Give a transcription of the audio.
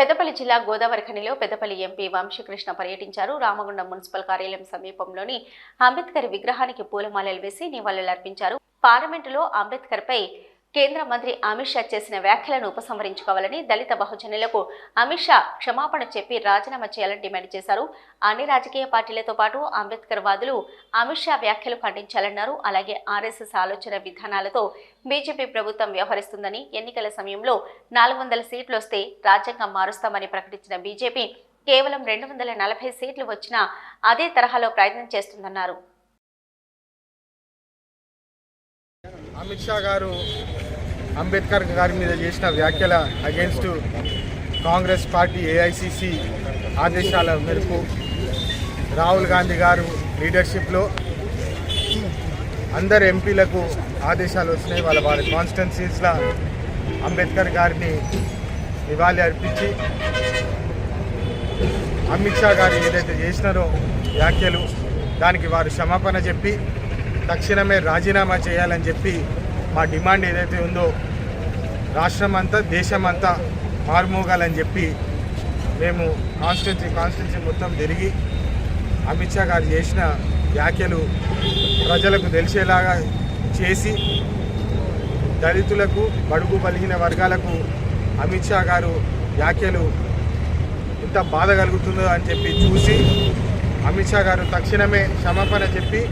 పెద్దపల్లి జిల్లా గోదావరిఖనిలో పెద్దపల్లి ఎంపీ వంశీకృష్ణ పర్యటించారు. రామగుండం మున్సిపల్ కార్యాలయం సమీపంలోని అంబేద్కర్ విగ్రహానికి పూలమాలలు వేసి నివాళులర్పించారు. పార్లమెంటులో అంబేద్కర్ పై కేంద్ర మంత్రి అమిత్ షా చేసిన వ్యాఖ్యలను ఉపసంహరించుకోవాలని, దళిత బహుజనులకు అమిత్ షా క్షమాపణ చెప్పి రాజీనామా చేయాలని డిమాండ్ చేశారు. అన్ని రాజకీయ పార్టీలతో పాటు అంబేద్కర్ వాదులు అమిత్ షా వ్యాఖ్యలు ఖండించాలన్నారు. అలాగే ఆర్ఎస్ఎస్ ఆలోచన విధానాలతో బీజేపీ ప్రభుత్వం వ్యవహరిస్తుందని, ఎన్నికల సమయంలో 400 సీట్లు వస్తే రాజ్యాంగం మారుస్తామని ప్రకటించిన బీజేపీ కేవలం 240 సీట్లు వచ్చినా అదే తరహాలో ప్రయత్నం చేస్తుందన్నారు. అమిత్ షా గారు అంబేద్కర్ గారి మీద చేసిన వ్యాఖ్యల అగేన్స్ట్ కాంగ్రెస్ పార్టీ ఏఐసిసి ఆదేశాల మేరకు రాహుల్ గాంధీ గారు లీడర్షిప్లో అందరు ఎంపీలకు ఆదేశాలు వచ్చినాయి. వాళ్ళ కాన్స్టిట్యున్సీస్లో అంబేద్కర్ గారిని నివాళి అర్పించి అమిత్ షా గారు ఏదైతే చేసినారో వ్యాఖ్యలు దానికి వారు క్షమాపణ చెప్పి తక్షణమే రాజీనామా చేయాలని చెప్పి మా డిమాండ్ ఏదైతే ఉందో రాష్ట్రమంతా దేశమంతా మారుమోగాలని చెప్పి మేము కాన్స్టిట్యున్సీ మొత్తం తిరిగి అమిత్ షా గారు చేసిన వ్యాఖ్యలు ప్రజలకు తెలిసేలాగా చేసి దళితులకు బడుగు బలిగిన వర్గాలకు అమిత్ షా గారు వ్యాఖ్యలు ఎంత బాధ కలుగుతుందో అని చెప్పి చూసి అమిత్ షా గారు తక్షణమే క్షమాపణ చెప్పి